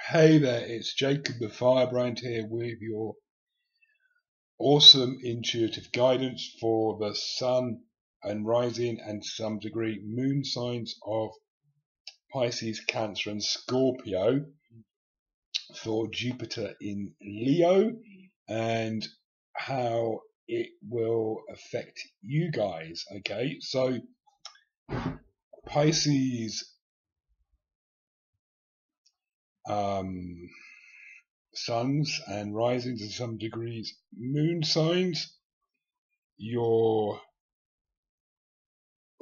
Hey there, it's Jacob the Firebrand here with your awesome intuitive guidance for the Sun and rising and to some degree moon signs of Pisces, Cancer and Scorpio for Jupiter in Leo and how it will affect you guys. Okay, so Pisces suns and rising to some degrees moon signs, your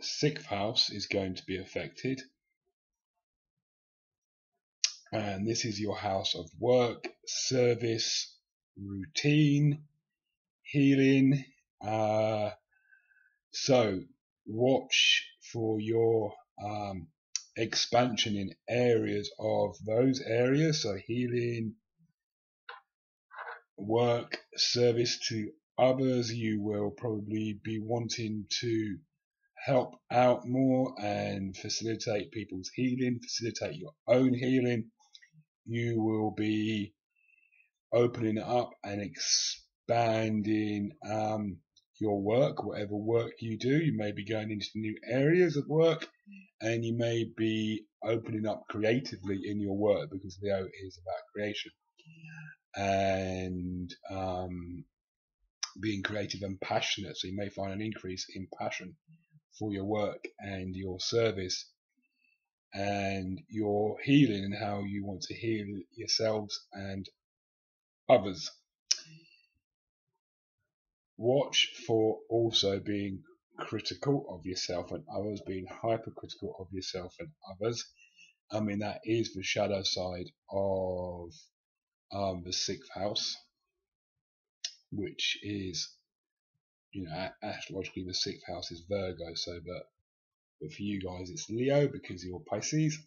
sixth house is going to be affected, and this is your house of work, service, routine, healing. So watch for your expansion in areas of those areas, so healing, work, service to others. You will probably be wanting to help out more and facilitate people's healing, facilitate your own healing. You will be opening up and expanding your work, whatever work you do. You may be going into new areas of work, and you may be opening up creatively in your work, because Leo is about creation and being creative and passionate. So you may find an increase in passion for your work and your service and your healing, and how you want to heal yourselves and others. Watch for also being critical of yourself and others, being hypercritical of yourself and others. I mean, that is the shadow side of the sixth house, which is, astrologically the sixth house is Virgo, but for you guys it's Leo because you're Pisces.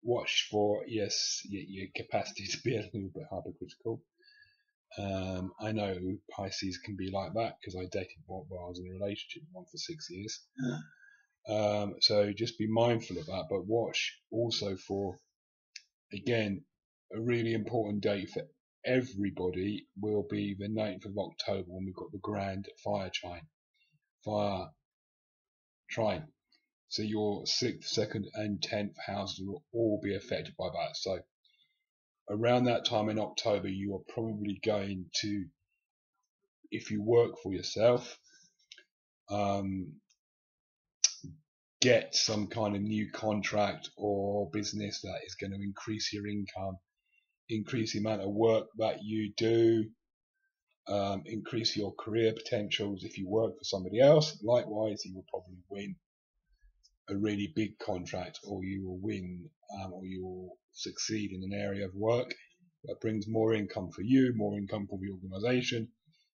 Watch for, yes, your capacity to be a little bit hypercritical. I know Pisces can be like that because I dated while I was in a relationship with one for 6 years. So just be mindful of that, but watch also for, again, a really important date for everybody will be the 9th of October, when we've got the grand fire trine. So your 6th, 2nd and 10th houses will all be affected by that. So around that time in October, you are probably going to, if you work for yourself, get some kind of new contract or business that is going to increase your income, increase the amount of work that you do, increase your career potentials. If you work for somebody else, likewise, you will probably win a really big contract, or you will win, or you will succeed in an area of work that brings more income for you, more income for the organization,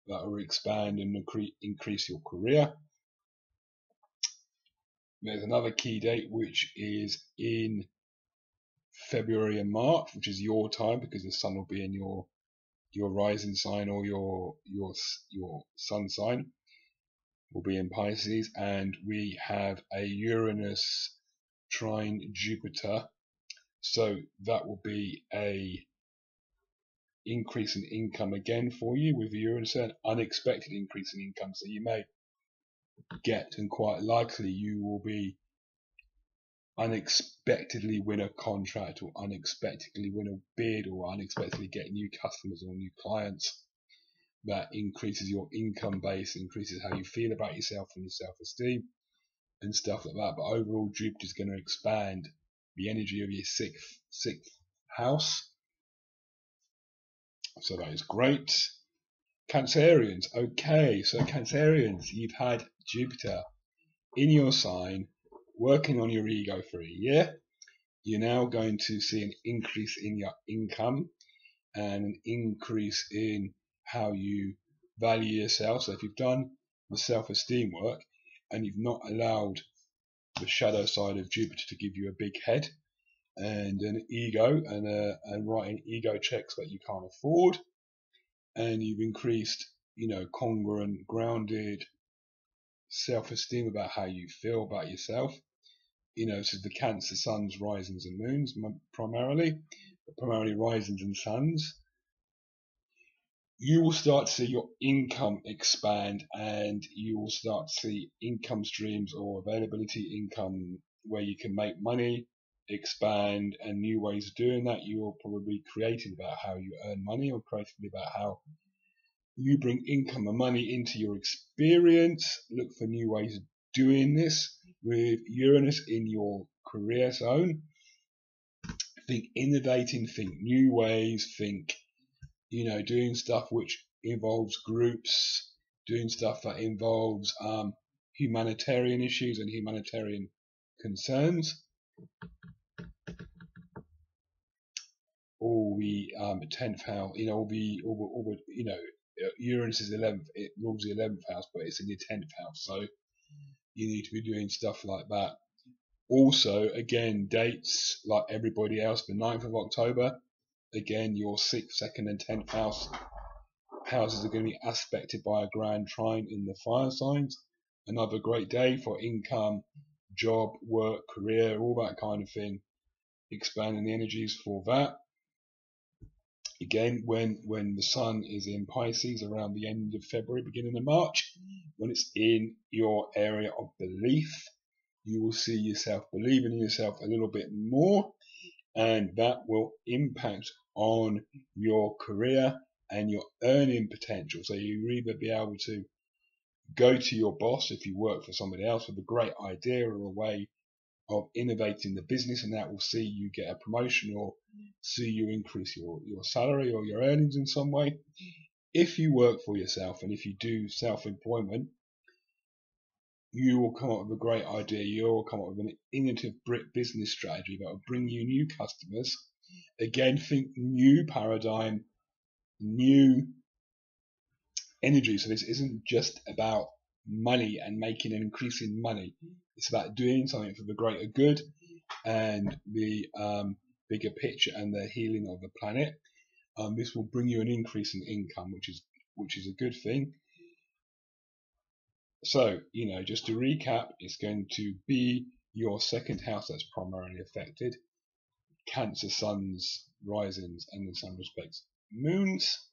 that will expand and increase your career. There's another key date which is in February and March, which is your time, because the sun will be in your rising sign, or your sun sign will be in Pisces, and we have a Uranus trine Jupiter, so that will be a increase in income again for you with Uranus, an unexpected increase in income. So you may get, and quite likely you will be, unexpectedly win a contract, or unexpectedly win a bid, or unexpectedly get new customers or new clients. That increases your income base, increases how you feel about yourself and your self-esteem and stuff like that. But overall, Jupiter is going to expand the energy of your sixth house, so that is great. Cancerians, okay, so Cancerians, you've had Jupiter in your sign working on your ego for a year. You're now going to see an increase in your income and an increase in how you value yourself. So if you've done the self-esteem work and you've not allowed the shadow side of Jupiter to give you a big head and an ego, and writing ego checks that you can't afford, and you've increased, congruent, grounded self-esteem about how you feel about yourself, So the Cancer suns, risings and moons primarily, but primarily risings and suns, you will start to see your income expand, and you will start to see income streams or availability income where you can make money expand, and new ways of doing that. You will probably be creative about how you earn money, or creatively about how you bring income and money into your experience. Look for new ways of doing this with Uranus in your career zone. Think innovating, think new ways, think doing stuff which involves groups, doing stuff that involves humanitarian issues and humanitarian concerns. All the 10th house, Uranus is 11th, it rules the 11th house, but it's in your 10th house, so you need to be doing stuff like that. Also, again, dates like everybody else, the 9th of October, again, your 6th, 2nd and 10th houses are going to be aspected by a grand trine in the fire signs. Another great day for income, job, work, career, all that kind of thing. Expanding the energies for that. Again, when the sun is in Pisces around the end of February, beginning of March, when it's in your area of belief, you will see yourself believing in yourself a little bit more, and that will impact on your career and your earning potential. So you either be able to go to your boss if you work for somebody else with a great idea or a way of innovating the business, and that will see you get a promotion or see you increase your salary or your earnings in some way. If you work for yourself and if you do self-employment, you will come up with a great idea. You will come up with an innovative business strategy that will bring you new customers. Again, think new paradigm, new energy. So this isn't just about money and making an increase in money. It's about doing something for the greater good and the bigger picture and the healing of the planet. This will bring you an increase in income, which is a good thing. So, just to recap, it's going to be your 2nd house that's primarily affected. Cancer suns, risings, and in some respects moons.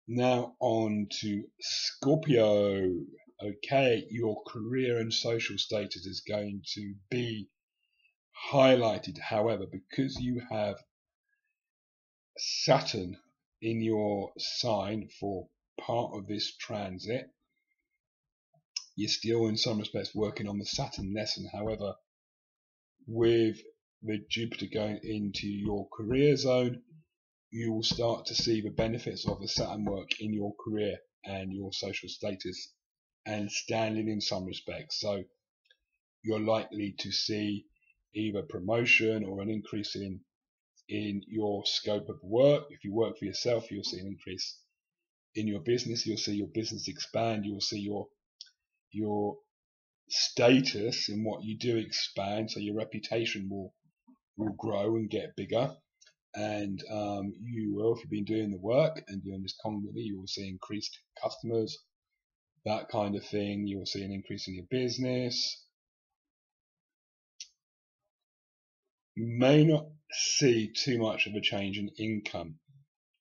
Now on to Scorpio. Okay, your career and social status is going to be highlighted. However, because you have Saturn in your sign for part of this transit, you're still in some respects working on the Saturn lesson. However, with the Jupiter going into your career zone, you will start to see the benefits of the Saturn work in your career and your social status and standing in some respects. So you're likely to see either promotion or an increase in your scope of work. If you work for yourself, you'll see an increase in your business. You'll see your business expand. You'll see your status in what you do expand. So your reputation will grow and get bigger. And you will, if you've been doing the work and doing this constantly, you will see increased customers, that kind of thing. You will see an increase in your business. You may not see too much of a change in income.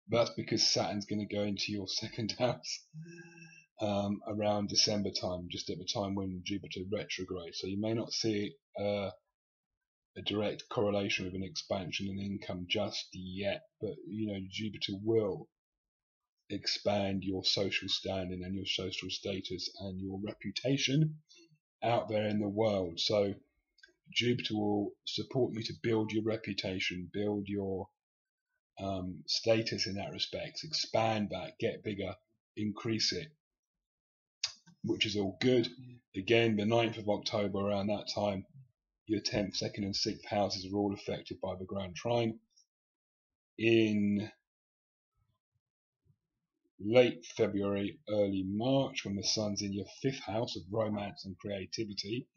That's because Saturn's going to go into your 2nd house around December time, just at the time when Jupiter retrogrades. So you may not see a direct correlation with an expansion in income just yet, but Jupiter will expand your social standing and your social status and your reputation out there in the world. So Jupiter will support you to build your reputation, build your status in that respect, expand that, get bigger, increase it, which is all good. Again, the 9th of October, around that time, your 10th, 2nd and 6th houses are all affected by the grand trine. In late February, early March, when the sun's in your 5th house of romance and creativity,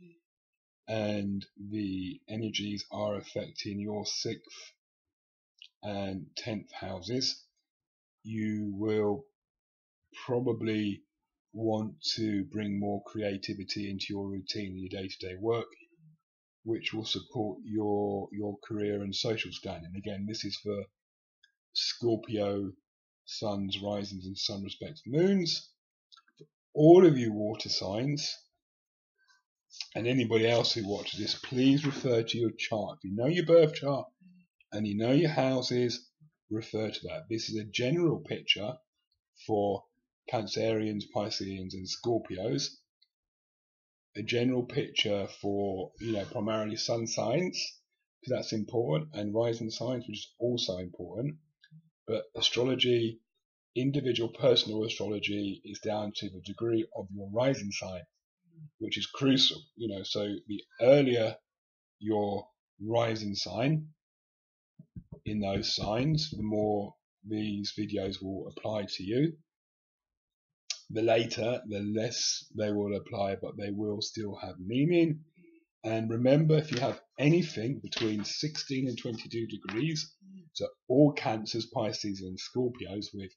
and the energies are affecting your 6th and 10th houses, you will probably want to bring more creativity into your routine, your day-to-day work. which will support your career and social standing. Again, this is for Scorpio, suns, risings, and sun respects moons. All of you water signs, and anybody else who watches this, please refer to your chart. If you know your birth chart and you know your houses, refer to that. This is a general picture for Cancerians, Pisceans, and Scorpios. A general picture for, primarily sun signs, because that's important, and rising signs, which is also important. But astrology, individual personal astrology, is down to the degree of your rising sign, which is crucial. So the earlier your rising sign in those signs, the more these videos will apply to you. The later, the less they will apply, but they will still have meaning. And remember, if you have anything between 16 and 22 degrees, so all Cancers, Pisces, and Scorpios with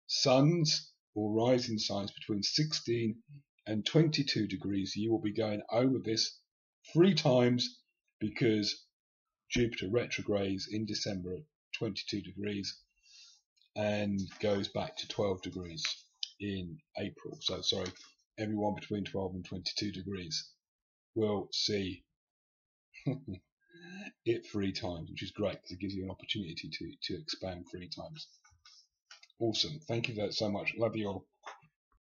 suns or rising signs between 16 and 22 degrees, you will be going over this 3 times, because Jupiter retrogrades in December at 22 degrees and goes back to 12 degrees in April. So, sorry, everyone between 12 and 22 degrees will see it 3 times, which is great because it gives you an opportunity to expand 3 times. Awesome. Thank you so much. Love you all.